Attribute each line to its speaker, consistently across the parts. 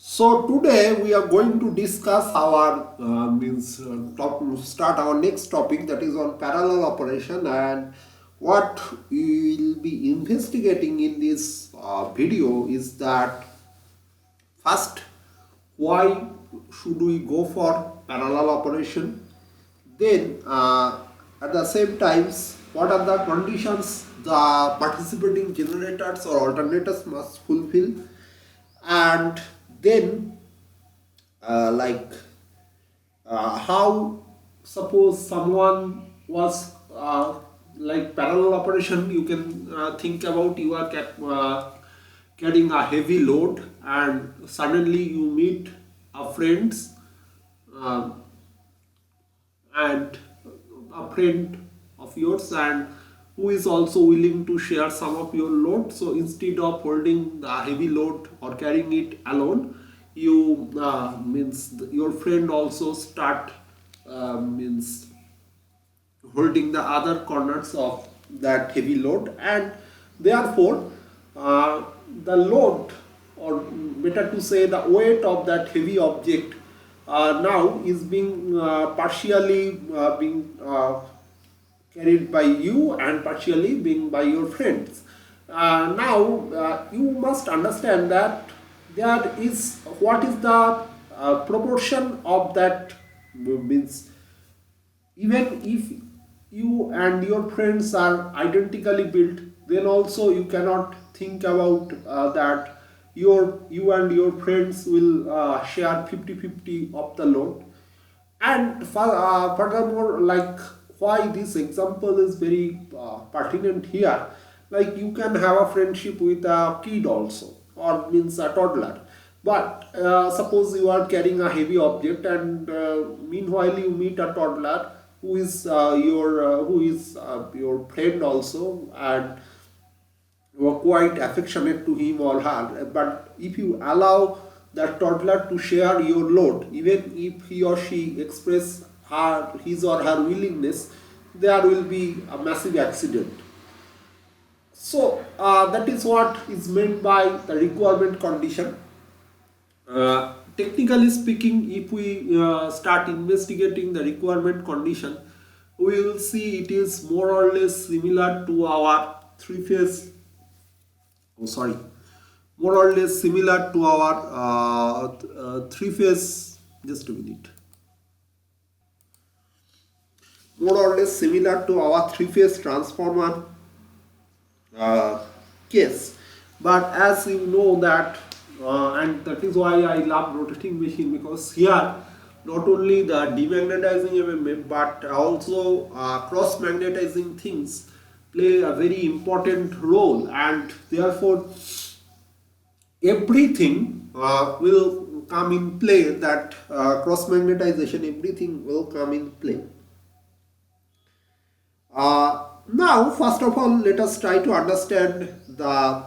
Speaker 1: So today we are going to discuss our start our next topic, that is on parallel operation. And what we will be investigating in this video is that first, why should we go for parallel operation? Then at the same times, what are the conditions the participating generators or alternators must fulfill? And then like how, suppose someone was like parallel operation, you can think about you are carrying a heavy load and suddenly you meet a friends uh, and a friend of yours, and who is also willing to share some of your load. So instead of holding the heavy load or carrying it alone, you your friend also start means holding the other corners of that heavy load, and therefore the load, or better to say the weight of that heavy object now is being partially being carried by you and partially being by your friends. Now you must understand that there is what is the proportion of that means, even if you and your friends are identically built, then also you cannot think about that you and your friends will share 50-50 of the load. And furthermore, like, why this example is very pertinent here, like you can have a friendship with a kid also, or means a toddler, but suppose you are carrying a heavy object, and meanwhile you meet a toddler who is your friend also, and you are quite affectionate to him or her. But if you allow that toddler to share your load, even if he or she express his or her willingness, there will be a massive accident. So that is what is meant by the requirement condition. Technically speaking, if we start investigating the requirement condition, we will see it is more or less similar to our three phase, oh sorry, more or less similar to our three phase, just a minute, more or less similar to our three phase transformer uh, case. But as you know that, and that is why I love rotating machine, because here not only the demagnetizing mmf but also cross magnetizing things play a very important role, and therefore everything will come in play, that cross magnetization, everything will come in play. Now, first of all, let us try to understand the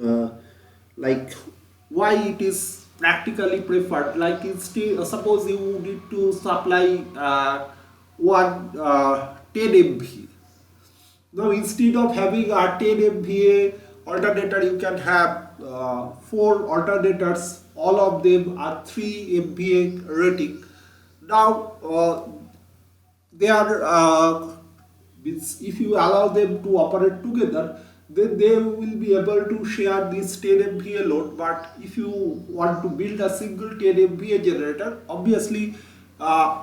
Speaker 1: uh, like why it is practically preferred. Like, instead, suppose you need to supply one 10 MVA. Now, instead of having a 10 MVA alternator, you can have four alternators. All of them are 3 MVA rating. Now, they are if you allow them to operate together, then they will be able to share this 10 MVA load. But if you want to build a single 10 MVA generator, obviously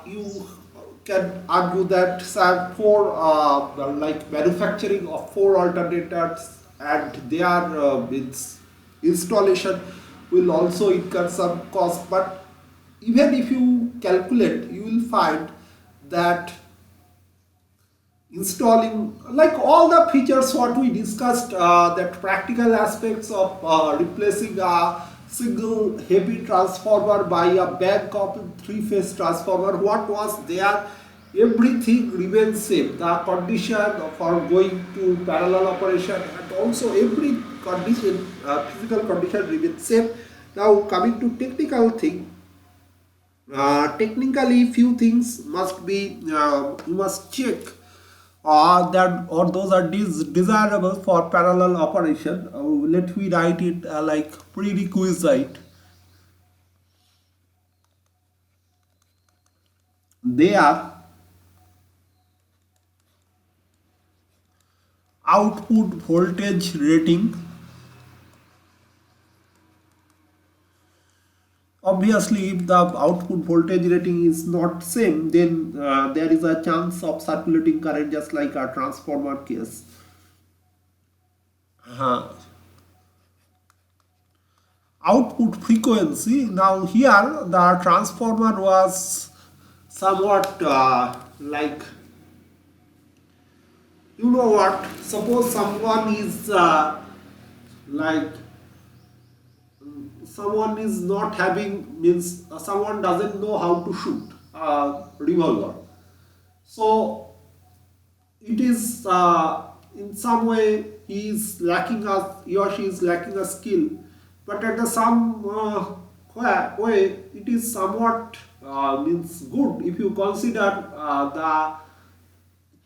Speaker 1: you can argue that some four like manufacturing of four alternators and their its installation will also incur some cost. But even if you calculate, you will find that installing, like, all the features what we discussed, that practical aspects of replacing a single heavy transformer by a bank of three phase transformer, what was there, everything remains same. The condition for going to parallel operation and also every condition, physical condition remains same. Now, coming to technical thing, technically few things must be, you must check that, or those are desirable for parallel operation. Let me write it like prerequisite. their output voltage rating. Obviously, if the output voltage rating is not same, then there is a chance of circulating current, just like a transformer case. Output frequency. Now here the transformer was somewhat like, you know what, suppose someone is like someone is not having, means someone doesn't know how to shoot a revolver, so it is in some way he or she is lacking a skill, but at the some way it is somewhat means good if you consider the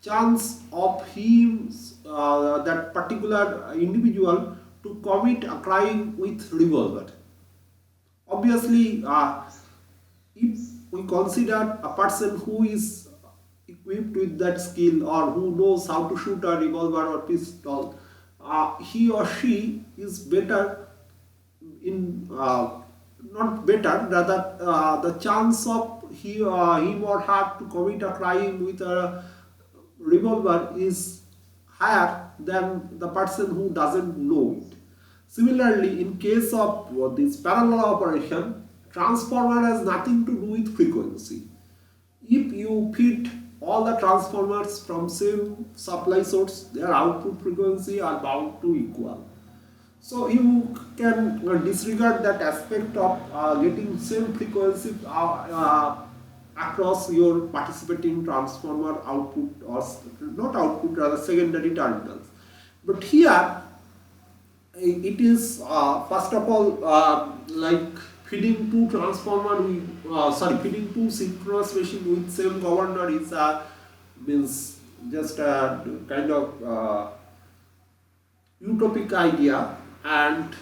Speaker 1: chance of him, that particular individual, to commit a crime with revolver. Obviously, if we consider a person who is equipped with that skill or who knows how to shoot a revolver or pistol, he or she is better in, not better, rather the chance of him or her to commit a crime with a revolver is higher than the person who doesn't know it. Similarly, in case of this parallel operation, transformer has nothing to do with frequency. If you feed all the transformers from same supply source, their output frequency are bound to equal. So you can disregard that aspect of getting same frequency across your participating transformer output, or not output, rather secondary terminals. But here it is first of all like feeding two transformer with feeding two synchronous machine with same governor is means just a kind of utopic idea, and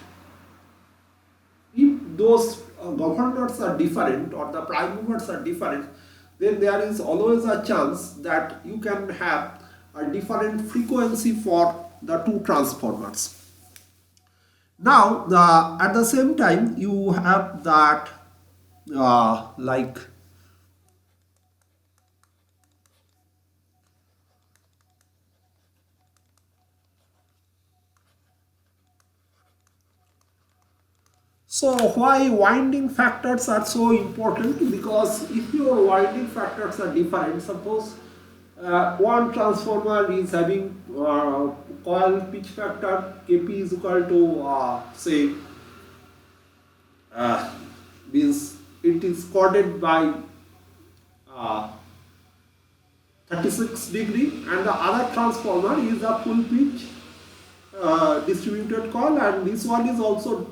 Speaker 1: if those governors are different or the prime movers are different, then there is always a chance that you can have a different frequency for the two transformers. Now, at the same time, you have that like so why winding factors are so important? Because if your winding factors are different, suppose one transformer is having coil pitch factor Kp is equal to say means it is coded by uh, 36 degree, and the other transformer is a full pitch distributed coil, and this one is also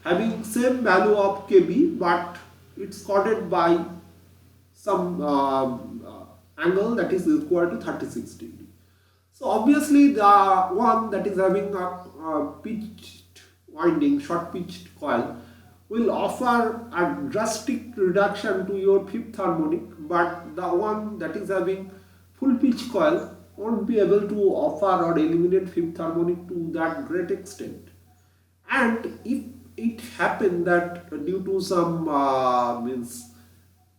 Speaker 1: having same value of Kb, but it's coded by some angle that is equal to 36 degree. So obviously the one that is having a pitched winding, short pitched coil, will offer a drastic reduction to your fifth harmonic, but the one that is having full pitch coil won't be able to offer or eliminate fifth harmonic to that great extent. And if it happened that due to some means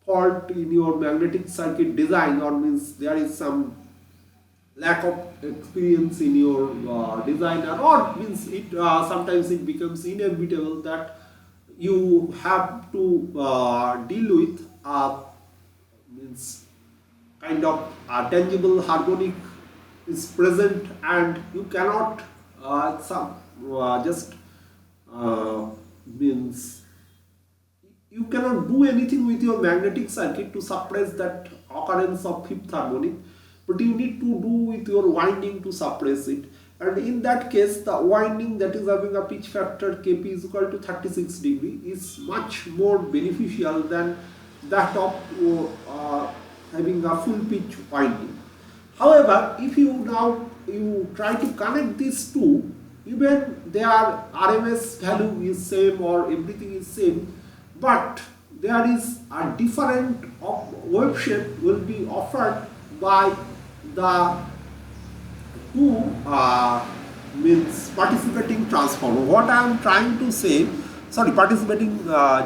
Speaker 1: fault in your magnetic circuit design, or means there is some lack of experience in your designer, or means it sometimes it becomes inevitable that you have to deal with means kind of tangible harmonic is present, and you cannot just means you cannot do anything with your magnetic circuit to suppress that occurrence of fifth harmonic, but you need to do with your winding to suppress it. And in that case, the winding that is having a pitch factor Kp is equal to 36 degree is much more beneficial than that of having a full pitch winding. However, if you try to connect these two, even their RMS value is same or everything is same, but there is a different wave shape will be offered by the two means participating transformer. What I am trying to say, sorry, participating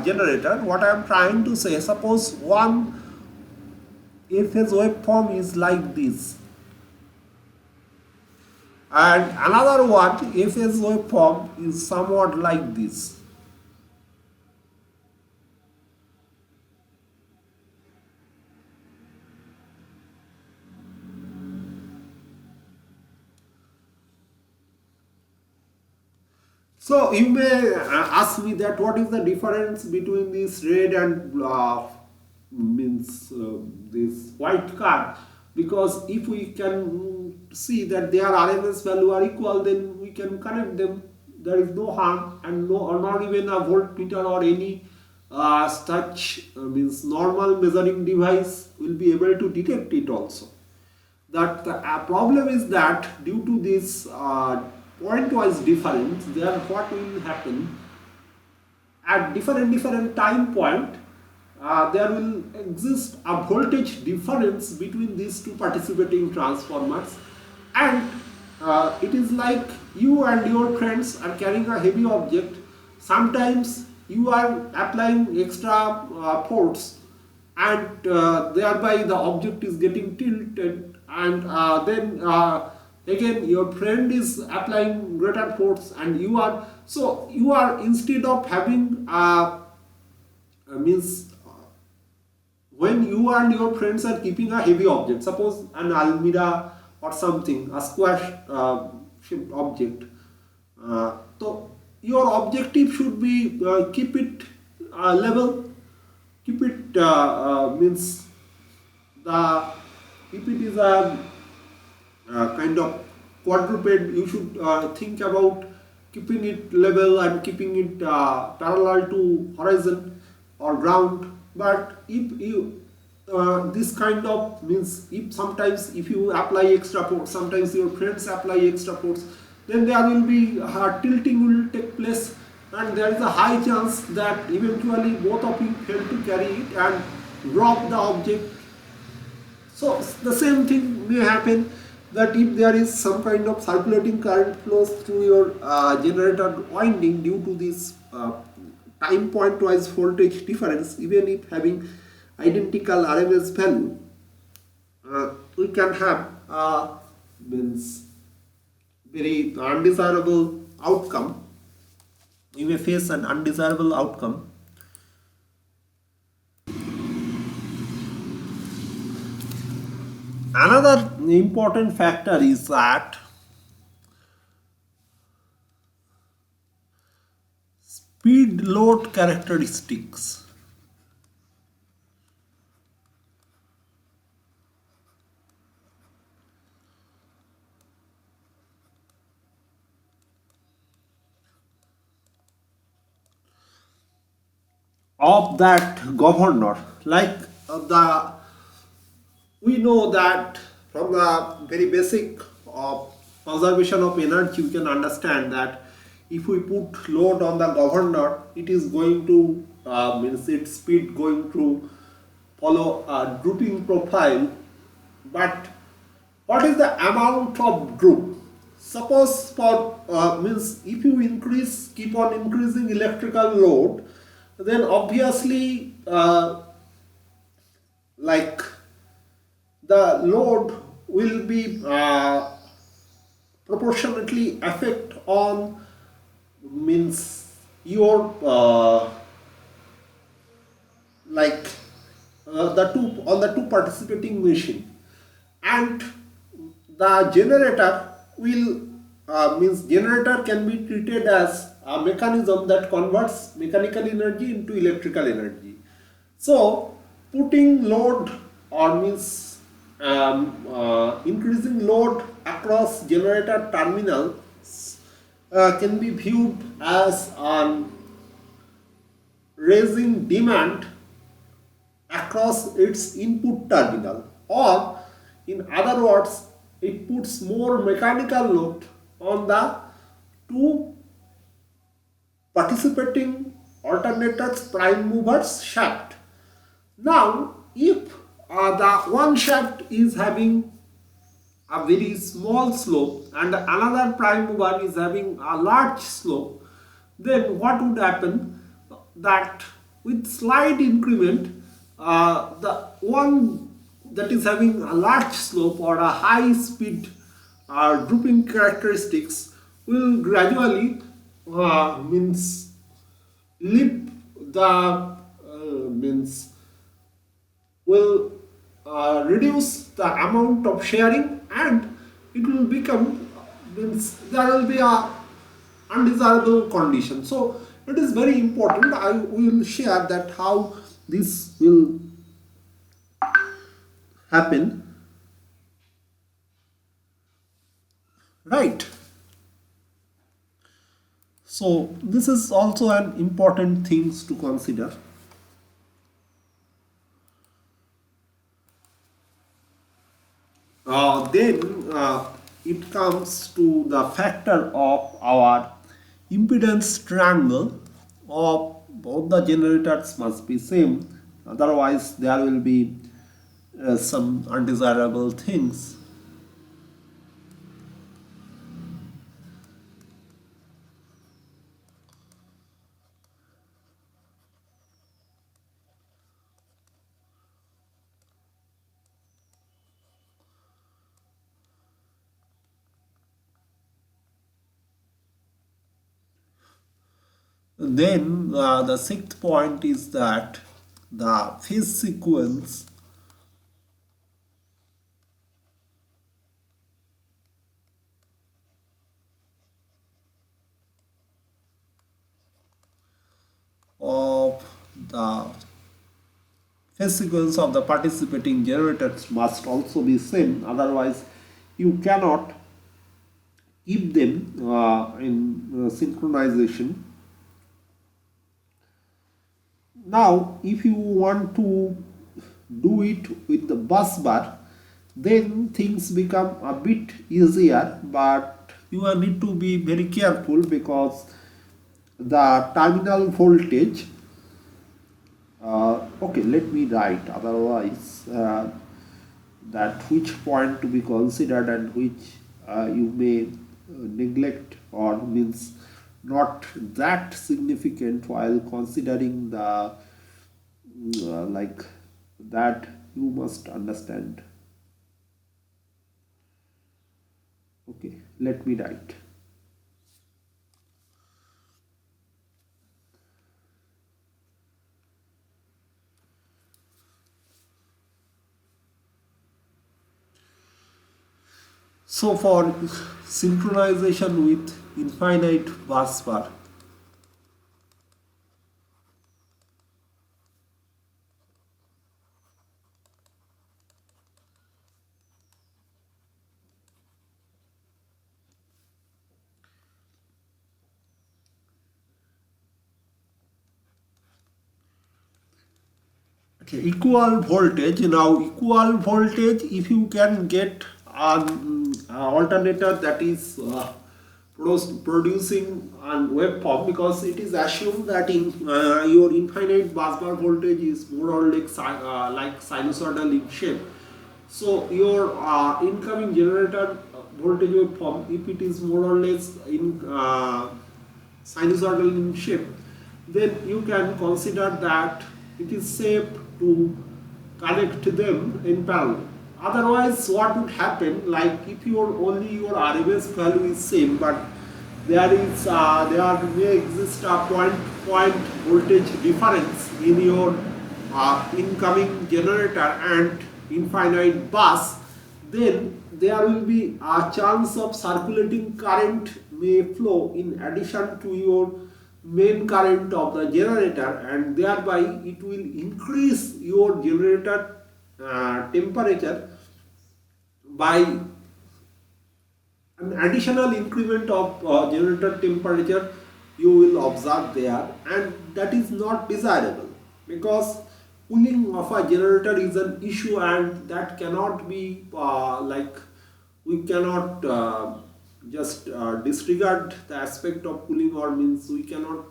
Speaker 1: generator. What I am trying to say, suppose one A phase waveform is like this, and another one A phase waveform is somewhat like this. So you may ask me that what is the difference between this red and means this white card, because if we can see that their RMS value are equal, then we can connect them. There is no harm, and no, or not even a voltmeter or any such means normal measuring device will be able to detect it also. That the problem is that due to this point-wise difference, there what will happen at different time point, there will exist a voltage difference between these two participating transformers, and it is like you and your friends are carrying a heavy object. Sometimes you are applying extra force, and thereby the object is getting tilted, and then again your friend is applying greater force, and you are instead of having means when you and your friends are keeping a heavy object, suppose an almirah or something, a square shaped object, so your objective should be keep it level, keep it means the if it is a kind of quadruped, you should think about keeping it level and keeping it parallel to horizon or ground. But if you this kind of means, if sometimes if you apply extra force, sometimes your friends apply extra force, then there will be tilting will take place, and there is a high chance that eventually both of you fail to carry it and drop the object. So the same thing may happen, that if there is some kind of circulating current flows through your generator winding due to this time point wise voltage difference, even if having identical RMS value, we can have means very undesirable outcome. You may face an undesirable outcome. Another important factor is that speed load characteristics. Of that governor, like the we know that from the very basic of conservation of energy, you can understand that if we put load on the governor, it is going to means its speed going to follow a drooping profile. But what is the amount of droop? Suppose for means if you keep on increasing electrical load, then obviously like the load will be proportionately affect on means your like the two participating machine, and the generator will means generator can be treated as a mechanism that converts mechanical energy into electrical energy. So putting load or means increasing load across generator terminals can be viewed as raising demand across its input terminal, or in other words, it puts more mechanical load on the two participating alternator's prime mover's shaft. Now, if the one shaft is having a very small slope and another prime mover is having a large slope, then what would happen? That with slight increment, the one that is having a large slope or a high speed drooping characteristics will gradually means lip the means will reduce the amount of sharing, and it will become means there will be a undesirable condition. So it is very important. I will share that how this will happen, right? So this is also an important things to consider. Then it comes to the factor of our impedance triangle of both the generators must be same, otherwise there will be some undesirable things. Then the sixth point is that the phase sequence of the of the participating generators must also be same, otherwise you cannot keep them in synchronization. Now if you want to do it with the bus bar, then things become a bit easier, but you will need to be very careful because the terminal voltage, okay, let me write, otherwise that which point to be considered and which you may neglect or means not that significant while considering the like that you must understand. Okay, let me write. So for synchronization with infinite bus bar, okay, equal voltage. Now equal voltage, if you can get an alternator that is producing an waveform, because it is assumed that in your infinite busbar voltage is more or less like sinusoidal in shape. So your incoming generator voltage waveform, if it is more or less in sinusoidal in shape, then you can consider that it is safe to connect them in parallel. Otherwise, what would happen? Like if your only your RMS value is same, but there may exist a point voltage difference in your incoming generator and infinite bus, then there will be a chance of circulating current may flow in addition to your main current of the generator, and thereby it will increase your generator temperature by an additional increment of generator temperature you will observe there, and that is not desirable because cooling of a generator is an issue, and that cannot be like we cannot just disregard the aspect of cooling, or means we cannot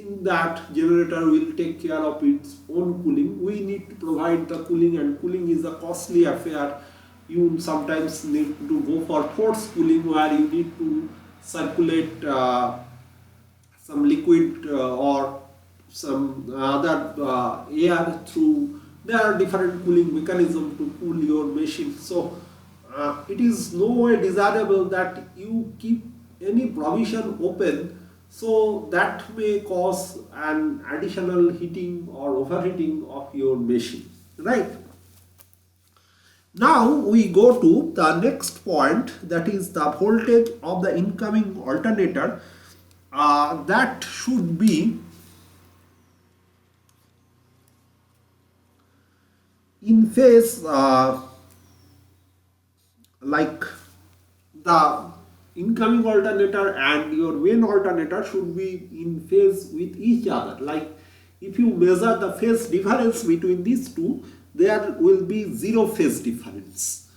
Speaker 1: think that generator will take care of its own cooling. We need to provide the cooling, and cooling is a costly affair. You sometimes need to go for forced cooling, where you need to circulate some liquid or some other air through. There are different cooling mechanisms to cool your machine. So it is no way desirable that you keep any provision open, so that may cause an additional heating or overheating of your machine, right? Now we go to the next point, that is the voltage of the incoming alternator. That should be in phase, like the incoming alternator and your main alternator should be in phase with each other. Like if you measure the phase difference between these two, there will be zero phase difference.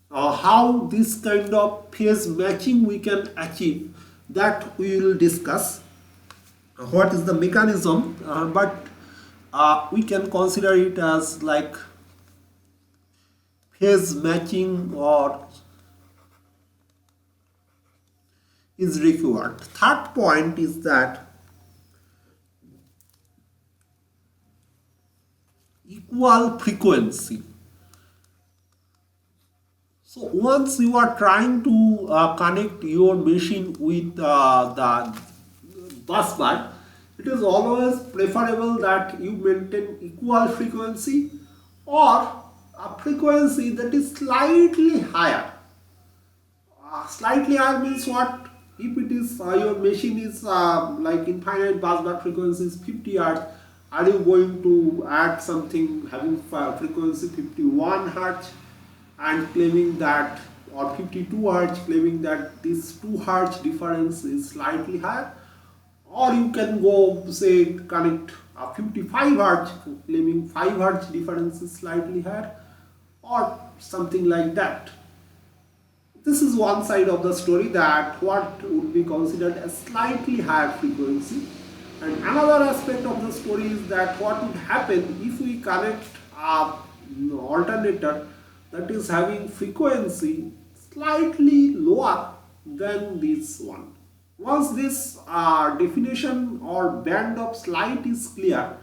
Speaker 1: How this kind of phase matching we can achieve, that we will discuss. What is the mechanism, but we can consider it as like phase matching or is required. Third point is that equal frequency. So once you are trying to connect your machine with the bus bar, it is always preferable that you maintain equal frequency or a frequency that is slightly higher. Slightly higher means what? If it is your machine is like infinite bus bar frequency is 50 Hz, are you going to add something having frequency 51 Hz and claiming that, or 52 Hz, claiming that this 2 Hz difference is slightly higher? Or you can go say connect a 55 Hz claiming 5 Hz difference is slightly higher, or something like that. This is one side of the story, that what would be considered a slightly higher frequency. And another aspect of the story is that what would happen if we connect a alternator that is having frequency slightly lower than this one. Once this definition or band of slight is clear,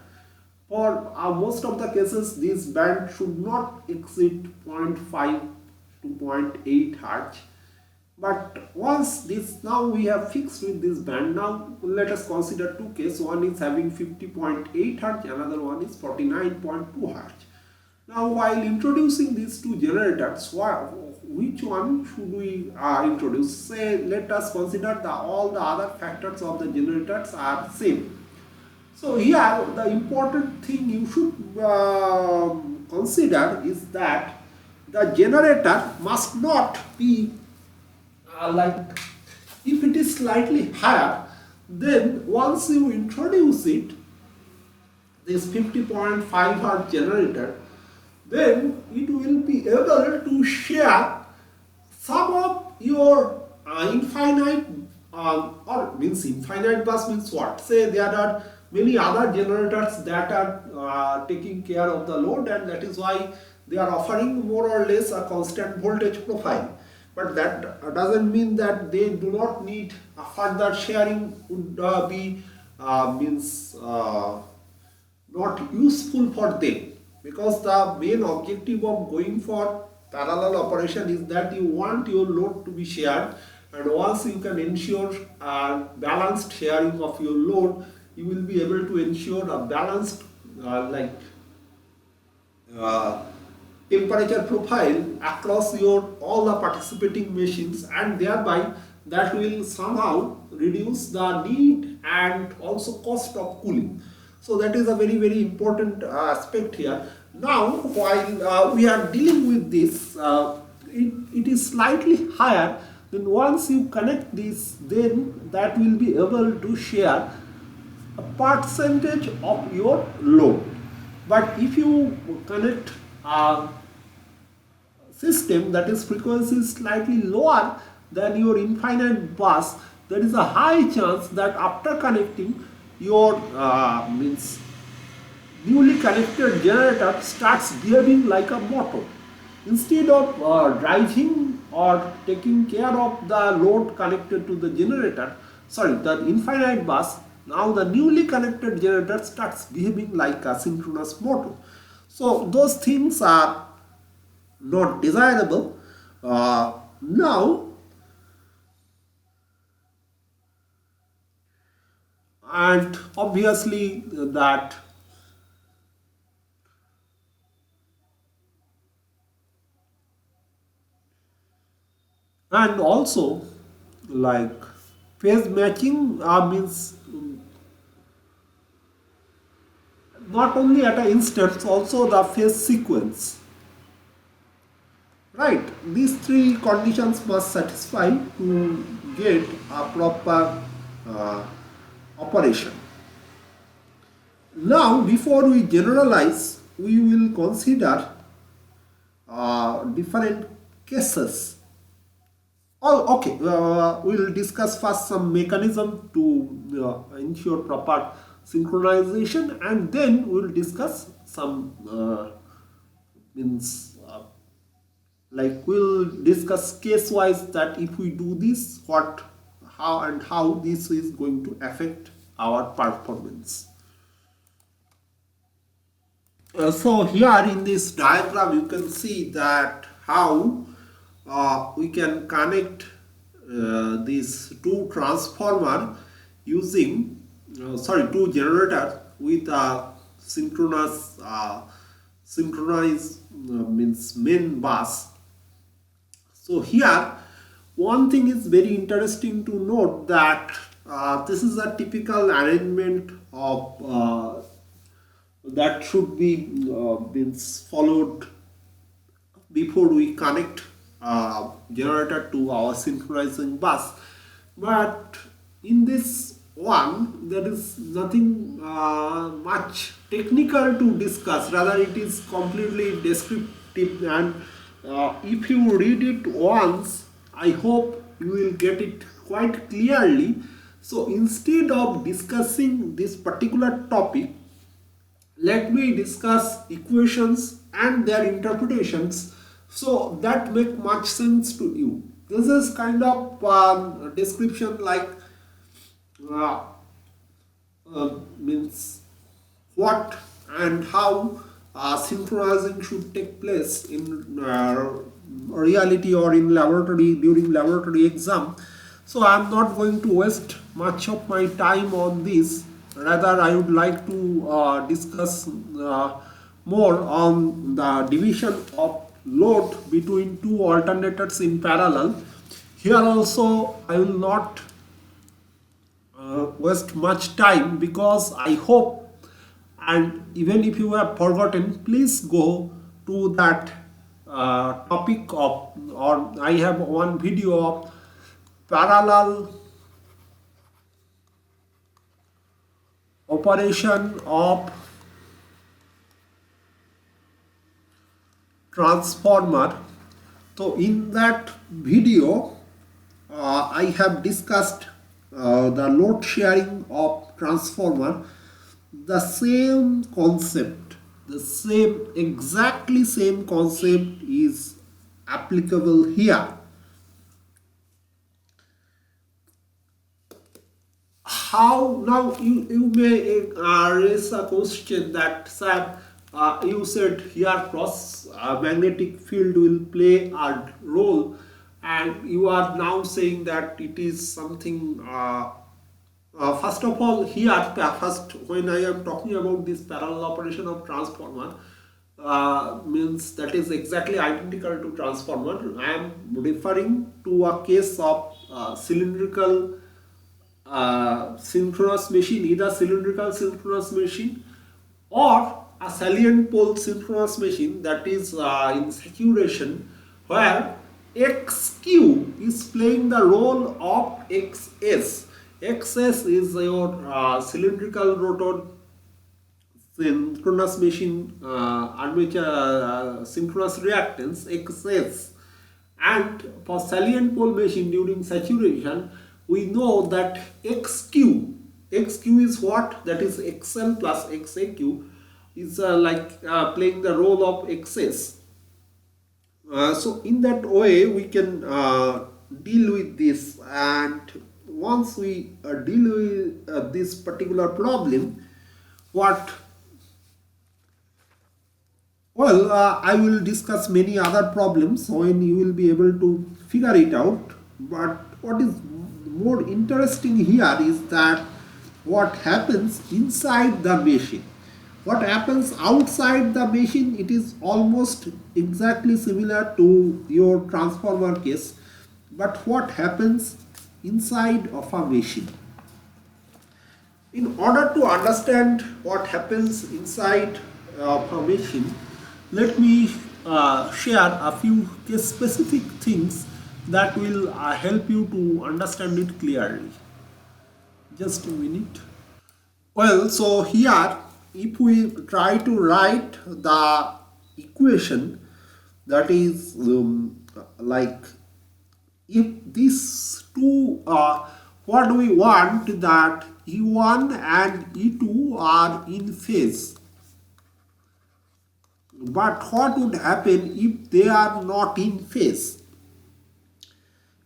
Speaker 1: for most of the cases this band should not exceed 0.5 to 0.8 Hz. But once this, now we have fixed with this band, now let us consider two cases. One is having 50.8 Hz, another one is 49.2 Hz. Now while introducing these two generators, which one should we introduce? Say let us consider all the other factors of the generators are same. So here the important thing you should consider is that the generator must not be like, if it is slightly higher, then once you introduce it, this 50.5 Hz generator, then it will be able to share some of your infinite or means infinite bus means what? Say there are many other generators that are taking care of the load, and that is why they are offering more or less a constant voltage profile. But that doesn't mean that they do not need a further sharing would be means not useful for them, because the main objective of going for parallel operation is that you want your load to be shared, and once you can ensure balanced sharing of your load, you will be able to ensure a balanced temperature profile across your all the participating machines, and thereby that will somehow reduce the need and also cost of cooling. So that is a very important aspect here. Now while we are dealing with this, it is slightly higher. Then once you connect this, then that will be able to share a percentage of your load. But if you connect a system that is frequency slightly lower than your infinite bus, there is a high chance that after connecting your means newly connected generator starts behaving like a motor. Instead of driving or taking care of the load connected to the generator, sorry, the infinite bus, now the newly connected generator starts behaving like a synchronous motor. So those things are not desirable. Now, and obviously that, and also like phase matching means not only at an instance, also the phase sequence, right? These three conditions must satisfy to get a proper uh, operation. Now before we generalize, we will consider different cases. Oh, okay. We'll discuss first some mechanism to ensure proper synchronization, and then we'll discuss some means like we'll discuss case wise that if we do this, what, how, and how this is going to affect our performance. So here in this diagram you can see that how we can connect these two transformer using two generator with a synchronized means main bus. So here one thing is very interesting to note that this is a typical arrangement of that should be means followed before we connect generator to our synchronizing bus. But in this one there is nothing much technical to discuss, rather it is completely descriptive, and if you read it once, I hope you will get it quite clearly. So instead of discussing this particular topic, let me discuss equations and their interpretations so that make much sense to you. This is kind of description like uh, means what and how synchronizing should take place in reality or in laboratory during laboratory exam. So I am not going to waste much of my time on this. Rather, I would like to discuss more on the division of load between two alternators in parallel. Here also, I will not waste much time because I hope, and even if you have forgotten, please go to that topic of, or I have one video of parallel operation of transformer. So in that video I have discussed the load sharing of transformer, the same concept, the same exactly same concept is applicable here. How now you may raise a question that, sir, you said here cross magnetic field will play a role, and you are now saying that it is something first of all here first when I am talking about this parallel operation of transformer means that is exactly identical to transformer. I am referring to a case of cylindrical synchronous machine, either cylindrical synchronous machine or a salient pole synchronous machine, that is in saturation, where xq is playing the role of xs. xs is your cylindrical rotor synchronous machine armature synchronous reactance xs, and for salient pole machine during saturation we know that xq xq is what? That is xl plus xaq is playing the role of xs. So in that way we can deal with this, and once we deal with this particular problem, what I will discuss many other problems when you will be able to figure it out. But what is more interesting here is that what happens inside the machine. What happens outside the machine, it is almost exactly similar to your transformer case. But what happens inside of a machine? In order to understand what happens inside of a machine, let me share a few case specific things that will help you to understand it clearly. Just a minute. Well, so here, if we try to write the equation, that is like if these two, what do we want? That E1 and E2 are in phase. But what would happen if they are not in phase?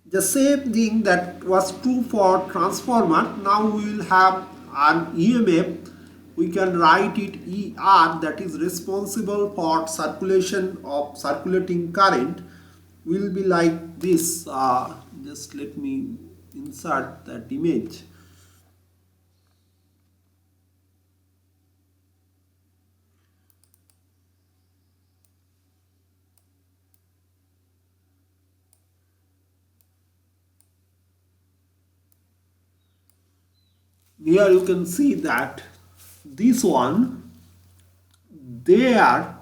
Speaker 1: The same thing that was true for transformer, now we will have an EMF. We can write it ER, that is responsible for circulation of circulating current, will be like this. Just let me insert that image. Here you can see that this one, there,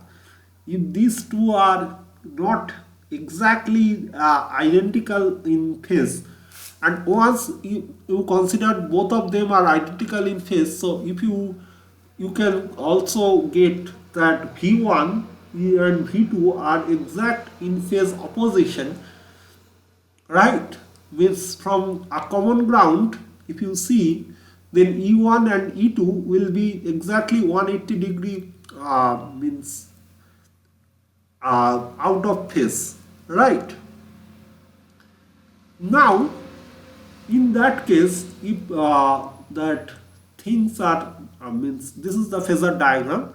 Speaker 1: if these two are not exactly identical in phase, and once you consider both of them are identical in phase, so if you can also get that V1 and V2 are exact in phase opposition, right? Means from a common ground, if you see, then E1 and E2 will be exactly 180 degree means out of phase, right? Now in that case, if that things are means this is the phasor diagram,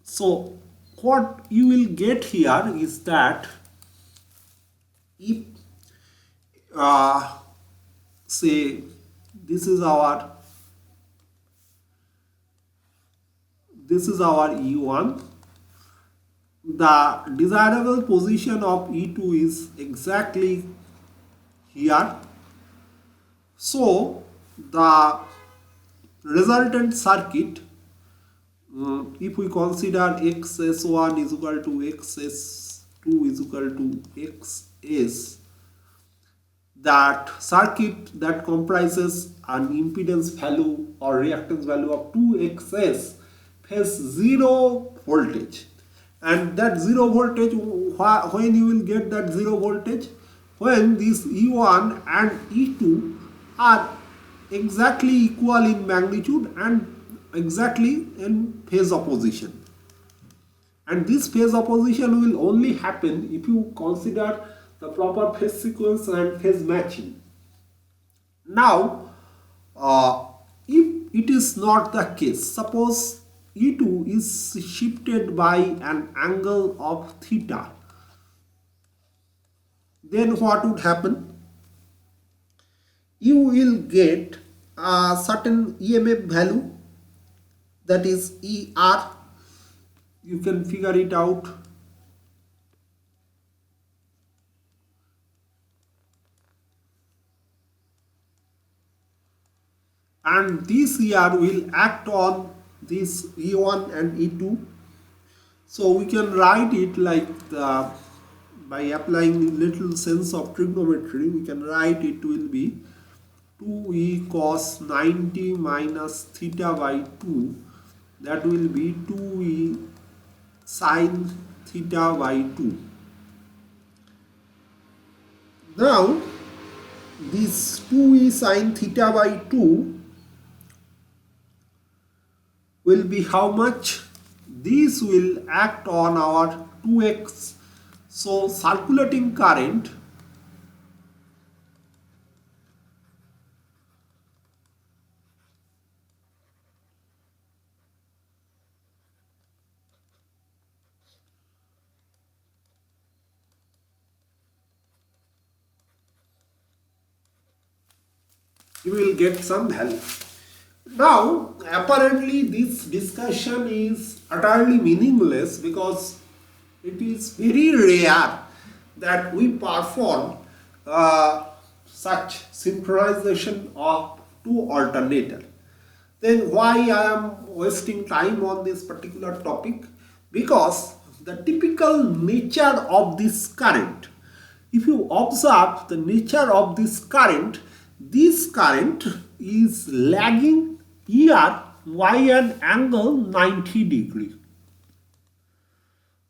Speaker 1: so what you will get here is that if say this is our E1, the desirable position of E2 is exactly here. So the resultant circuit, if we consider xs1 is equal to xs2 is equal to xs, that circuit that comprises an impedance value or reactance value of 2xs has zero voltage. And that zero voltage, when you will get that zero voltage? When these E1 and E2 are exactly equal in magnitude and exactly in phase opposition. And this phase opposition will only happen if you consider the proper phase sequence and phase matching. Now, if it is not the case, suppose E2 is shifted by an angle of theta, then what would happen? You will get a certain EMF value, that is ER. You can figure it out. And this ER will act on this E1 and E2. So we can write it like by applying little sense of trigonometry, we can write it will be 2e cos 90 minus theta by 2, that will be 2e sin theta by 2. Now this 2e sin theta by 2 will be how much? This will act on our 2x. So circulating current you will get some value. Now, apparently, this discussion is utterly meaningless because it is very rare that we perform such synchronization of two alternator. Then why I am wasting time on this particular topic? Because the typical nature of this current, if you observe the nature of this current is lagging here by an angle 90 degree.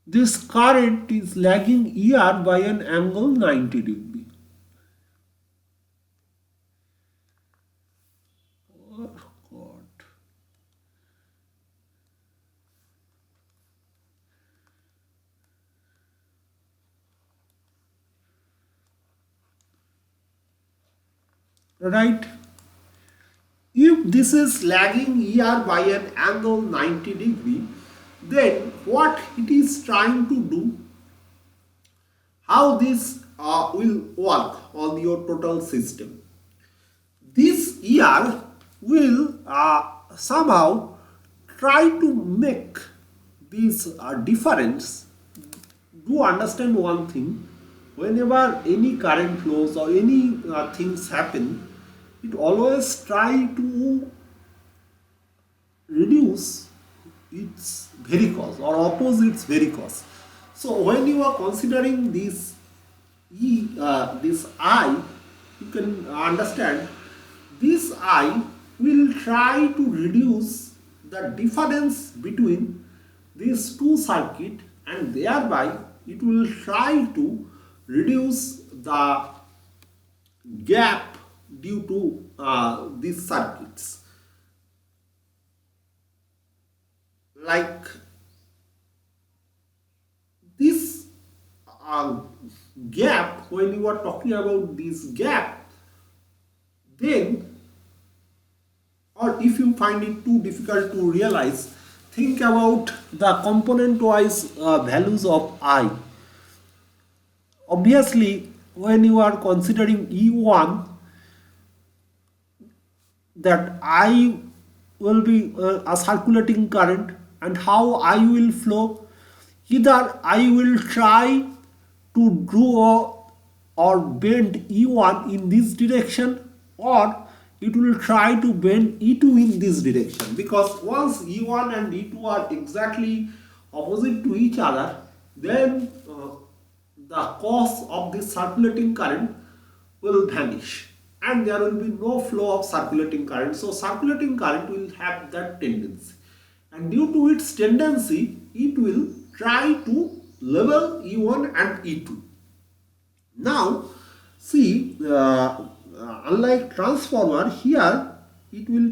Speaker 1: This current is lagging here by an angle 90 degree. Oh God. Right? If this is lagging here by an angle 90 degree, then what it is trying to do, how this will work on your total system. This here will somehow try to make this difference. Do understand one thing, whenever any current flows or any things happen, it always try to reduce its varicose or oppose its varicose. So when you are considering this this I, you can understand this I will try to reduce the difference between these two circuit, and thereby it will try to reduce the gap due to these circuits. Like this gap, when you are talking about this gap, then, or if you find it too difficult to realize, think about the component wise values of I. Obviously, when you are considering E1, that I will be a circulating current, and how I will flow, either I will try to draw or bend E1 in this direction, or it will try to bend E2 in this direction, because once E1 and E2 are exactly opposite to each other, then the cause of this circulating current will vanish and there will be no flow of circulating current. So circulating current will have that tendency, and due to its tendency it will try to level E1 and E2. Now see, unlike transformer, here it will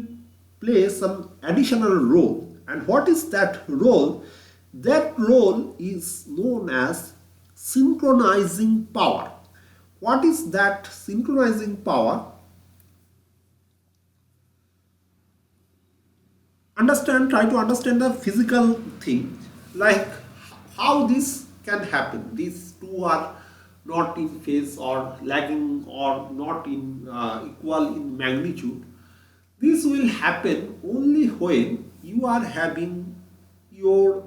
Speaker 1: play some additional role, and what is that role? That role is known as synchronizing power. What is that synchronizing power? Try to understand the physical thing, like how this can happen. These two are not in phase or lagging or not in equal in magnitude. This will happen only when you are having your,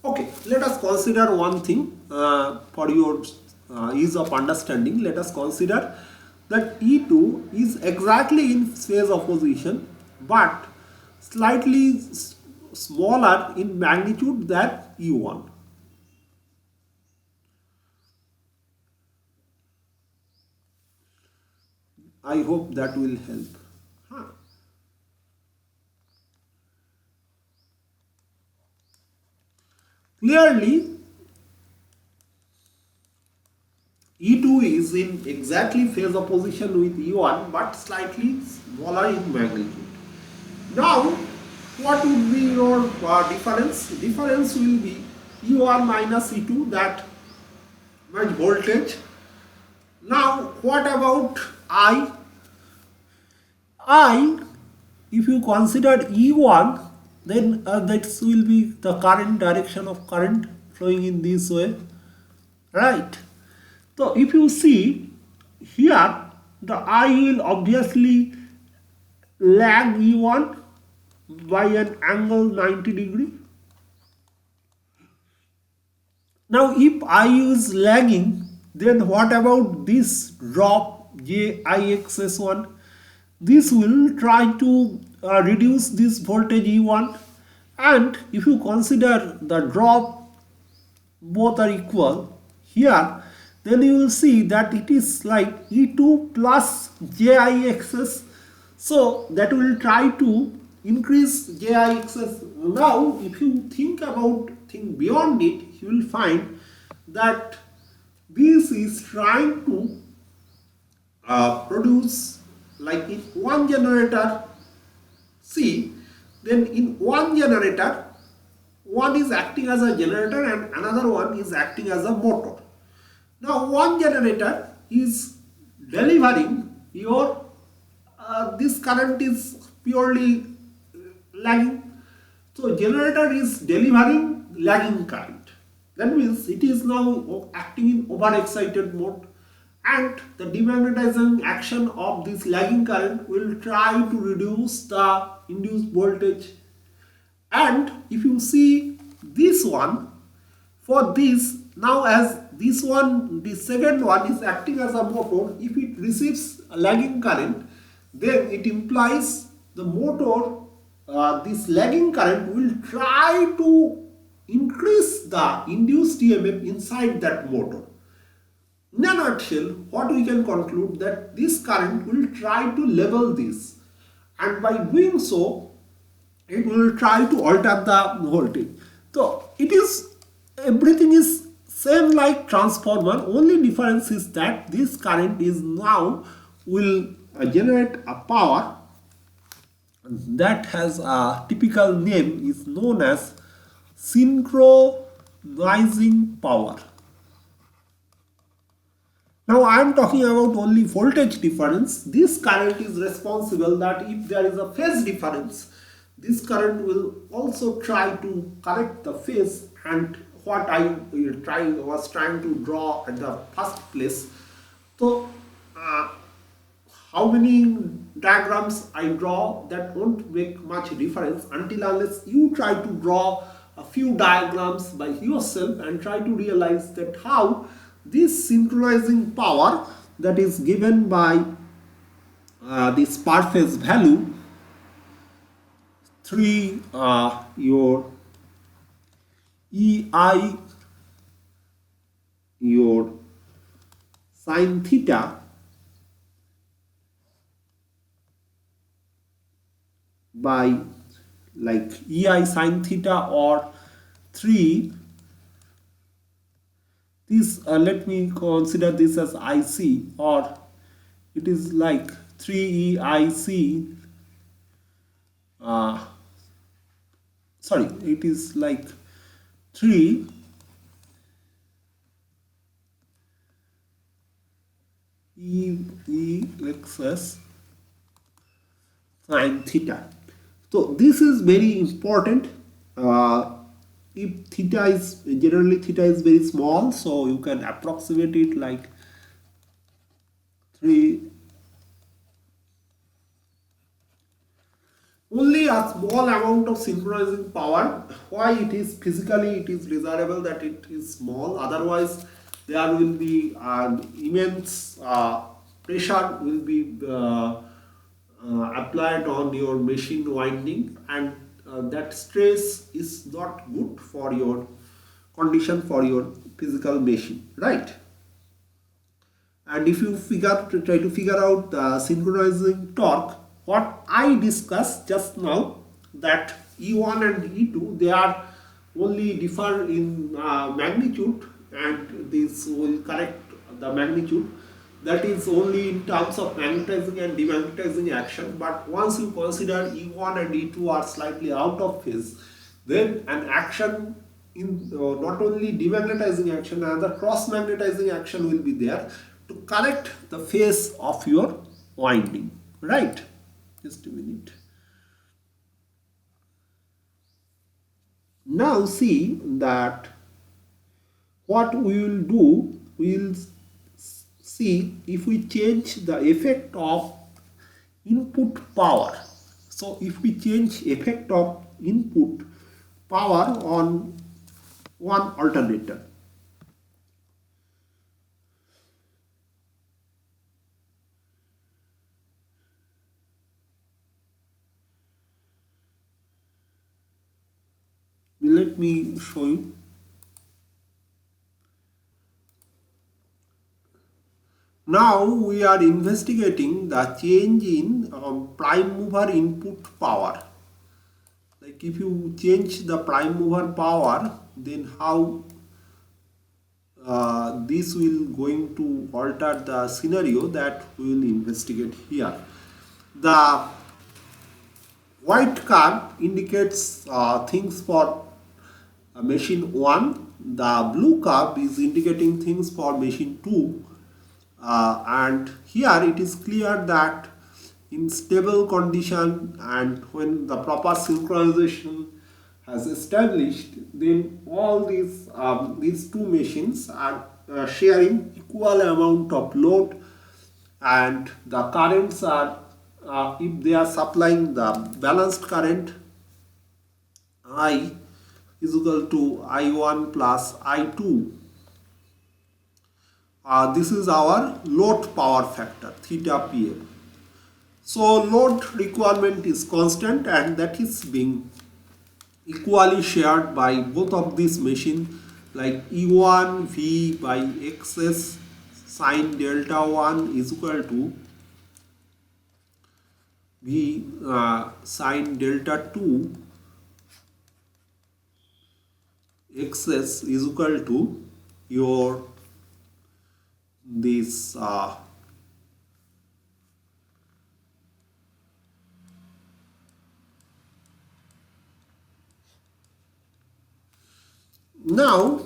Speaker 1: okay, let us consider one thing for your ease of understanding. Let us consider that E2 is exactly in phase opposition but slightly smaller in magnitude than E1. I hope that will help. Huh. Clearly, E2 is in exactly phase opposition with E1 but slightly smaller in magnitude. Now, what would be your difference? Difference will be E1 minus E2, that much voltage. Now what about I? I, if you consider E1, then that will be the current direction of current flowing in this way, right? So if you see here, the I will obviously lag E1 by an angle 90 degree. Now if I is lagging, then what about this drop JIXS1? This will try to reduce this voltage E1, and if you consider the drop both are equal here, then you will see that it is like E2 plus JIXS, so that will try to increase JIXS. Now if you think beyond it, you will find that this is trying to produce, like in one generator, see, then in one generator, one is acting as a generator and another one is acting as a motor. Now one generator is delivering your this current is purely lagging, so generator is delivering lagging current. That means it is now acting in overexcited mode, and the demagnetizing action of this lagging current will try to reduce the induced voltage. And if you see this one, for this, now as this one, the second one is acting as a motor, if it receives a lagging current, then it implies the motor, this lagging current will try to increase the induced EMF inside that motor. In a nutshell, what we can conclude, that this current will try to level this, and by doing so, it will try to alter the voltage. So it is, everything is same like transformer, only difference is that this current is now will generate a power that has a typical name, is known as synchronizing power. Now I am talking about only voltage difference. This current is responsible that if there is a phase difference, this current will also try to correct the phase, and what I was trying to draw at the first place. So how many diagrams I draw, that won't make much difference until unless you try to draw a few diagrams by yourself and try to realize that how this synchronizing power that is given by this per phase value 3 your EI your sine theta by like EI sine theta, or 3 this let me consider this as IC, or it is like 3 EIC sorry, it is like 3 EXS sine theta. So this is very important. If theta is very small, so you can approximate it like 3. Only a small amount of synchronizing power. Why it is physically it is desirable that it is small. Otherwise, there will be immense pressure will be applied on your machine winding, and that stress is not good for your condition for your physical machine, right? And if you try to figure out the synchronizing torque, what I discussed just now, that E1 and E2, they are only differ in magnitude, and this will correct the magnitude. that is only in terms of magnetizing and demagnetizing action. But once you consider E1 and E2 are slightly out of phase, then an action in not only demagnetizing action, another cross magnetizing action will be there to correct the phase of your winding, right? Just a minute. Now see that what we will do, we will see if we change the effect of input power. So if we change effect of input power on one alternator, let me show you. Now we are investigating the change in prime mover input power. Like if you change the prime mover power, then how this will going to alter the scenario that we will investigate here. The white curve indicates things for machine 1, the blue curve is indicating things for machine 2, and here it is clear that in stable condition and when the proper synchronization has established, then all these two machines are sharing equal amount of load, and the currents are if they are supplying the balanced current I is equal to I1 plus I2. This is our load power factor theta PM. So load requirement is constant and that is being equally shared by both of these machines, like E1 V by XS sine delta 1 is equal to V sine delta 2 XS is equal to your this now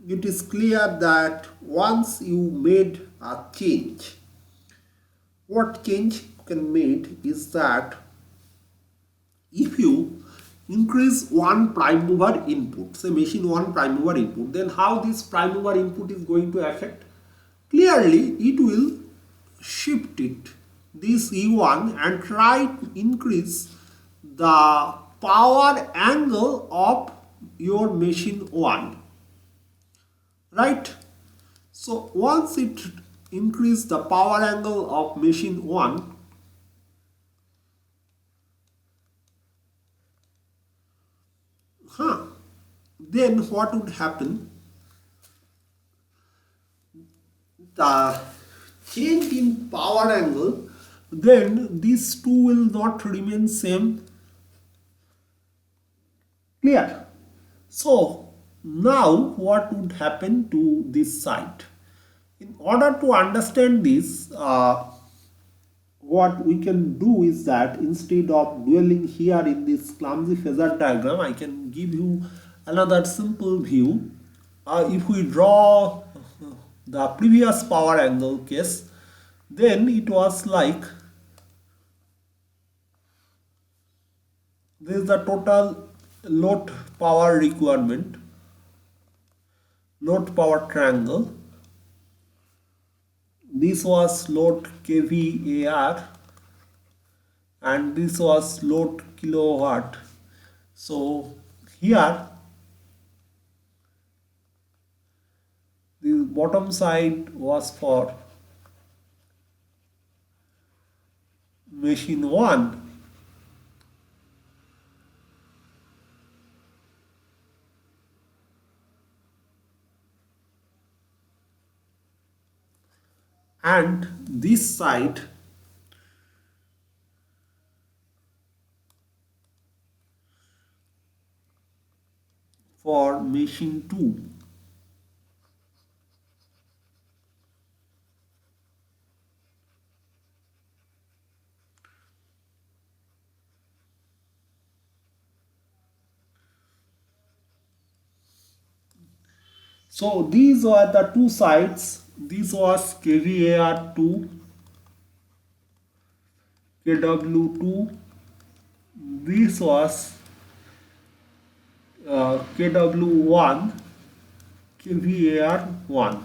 Speaker 1: it is clear that once you made a change, what change you can make is that if you increase one prime mover input, say machine 1 prime mover input, then how this prime mover input is going to affect? Clearly it will shift it this E1 and try to increase the power angle of your machine 1, right? So once it increase the power angle of machine 1, then what would happen? The change in power angle, then these two will not remain same. Clear? So now what would happen to this side? In order to understand this, what we can do is that instead of dwelling here in this clumsy phasor diagram, I can give you another simple view. If we draw the previous power angle case, then it was like this is the total load power requirement, load power triangle. This was load kVAR and this was load kilowatt. So here the bottom side was for machine 1 and this side for machine 2. So these were the two sides. This was kvar2, kw2. This was kw1, kvar1.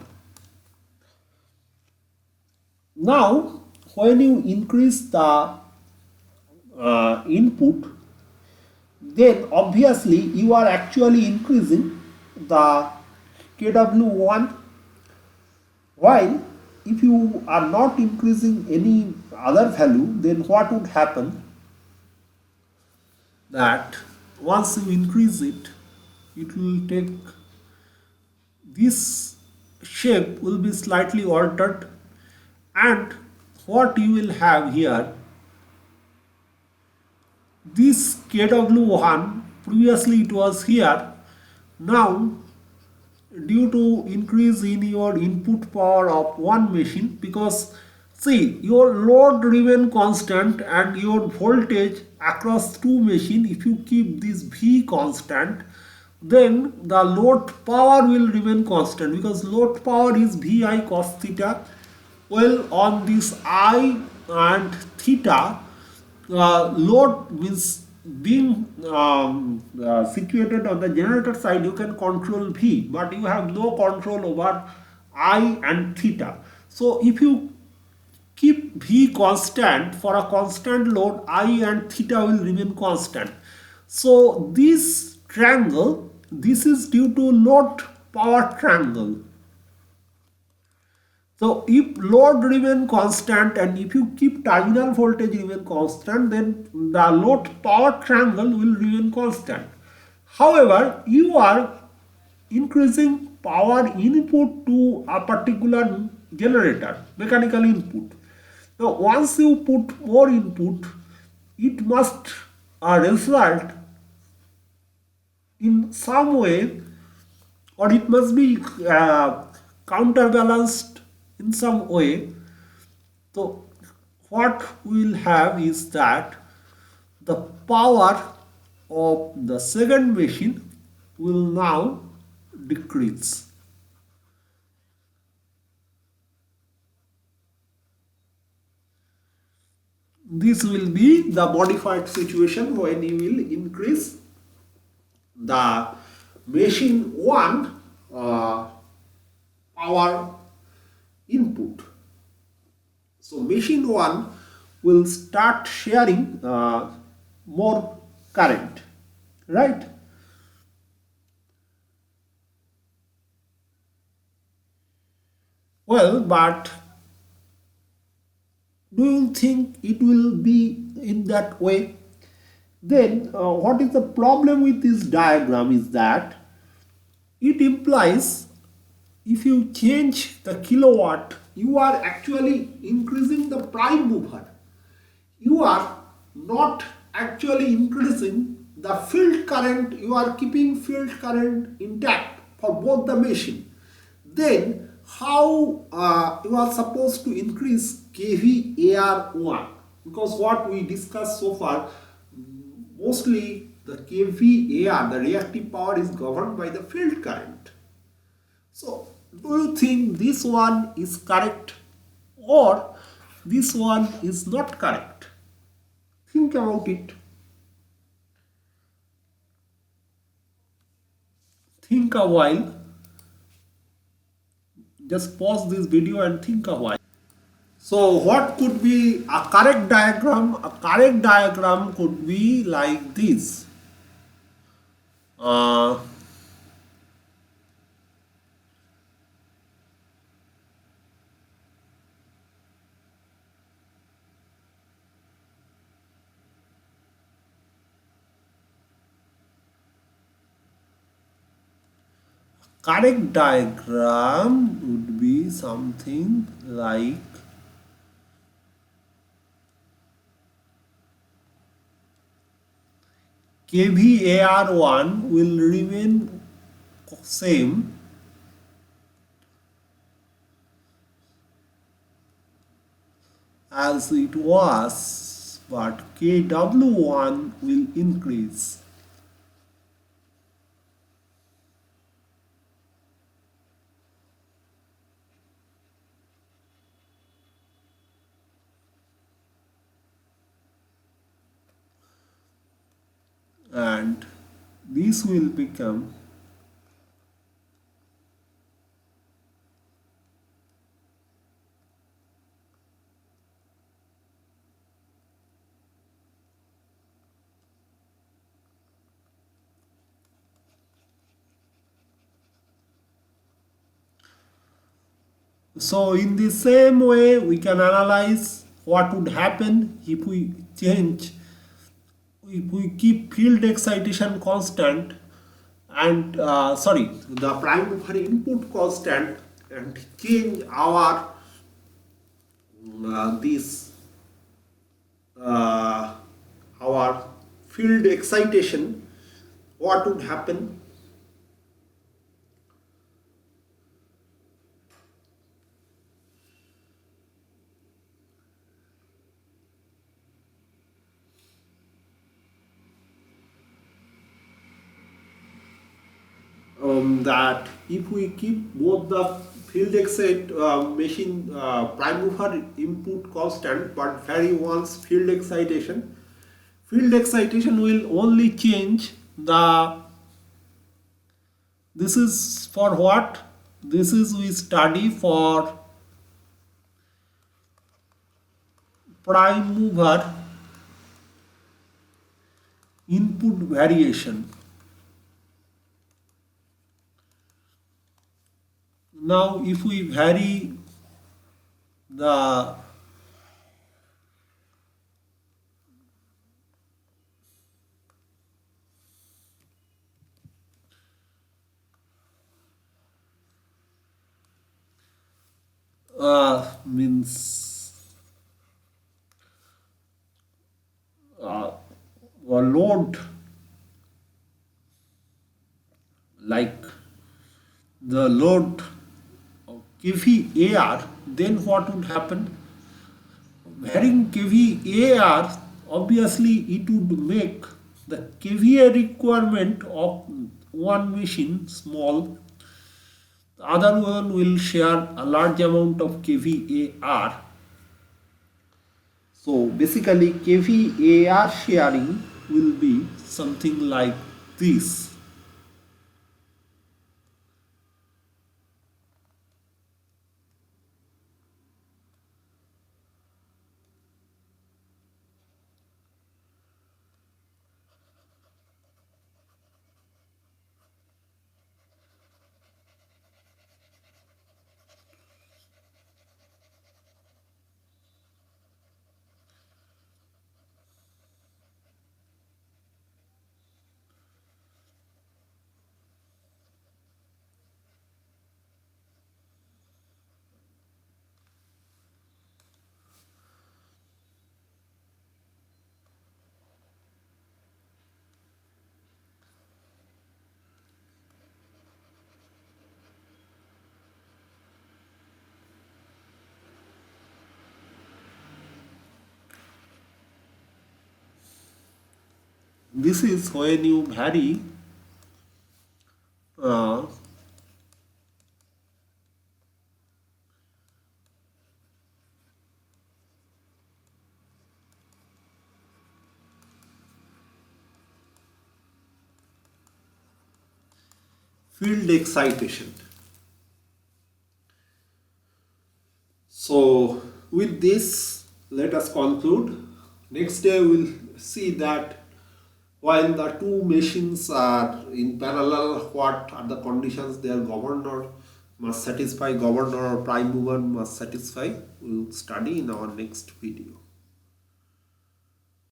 Speaker 1: Now when you increase the input, then obviously you are actually increasing the kw1, while if you are not increasing any other value, then what would happen, that once you increase it, it will take, this shape will be slightly altered, and what you will have here, this kw1, previously it was here, now due to increase in your input power of one machine, because see, your load remain constant and your voltage across two machine, if you keep this V constant, then the load power will remain constant, because load power is Vi cos theta. Well, on this I and theta, load means being situated on the generator side, you can control V, but you have no control over I and theta. So if you keep V constant, for a constant load, I and theta will remain constant. So this triangle, this is due to load power triangle. So if load remain constant and if you keep terminal voltage remain constant, then the load power triangle will remain constant. However, you are increasing power input to a particular generator, mechanical input. Now once you put more input, it must result in some way, or it must be counterbalanced in some way. So what we will have is that the power of the second machine will now decrease. This will be the modified situation when you will increase the machine 1 power input. So machine 1 will start sharing more current, right? Well, but do you think it will be in that way? Then what is the problem with this diagram is that it implies if you change the kilowatt, you are actually increasing the prime mover. You are not actually increasing the field current, you are keeping field current intact for both the machine. Then how you are supposed to increase kVAR1? Because what we discussed so far, mostly the kVAR, the reactive power, is governed by the field current. So do you think this one is correct or this one is not correct? Think about it. Think a while. Just pause this video and think a while. So what could be a correct diagram? A correct diagram could be like this. Correct diagram would be something like kVAR1 will remain same as it was, but kW1 will increase. and this will become so. In the same way, we can analyze what would happen if we change, if we keep field excitation constant and the prime mover input constant and change our this our field excitation, what would happen? That if we keep both the field excite machine prime mover input constant but vary one's field excitation will only change the, this is for what, this is we study for prime mover input variation. Now if we vary the means load, like the load of kVAR, then what would happen? Varying kVAR, obviously it would make the kVA requirement of one machine small, the other one will share a large amount of kVAR. So basically kVAR sharing will be something like this. This is when you vary uh, field excitation. So with this, let us conclude. Next day we'll see that while the two machines are in parallel, what are the conditions their governor must satisfy, governor or prime mover must satisfy. We'll study in our next video.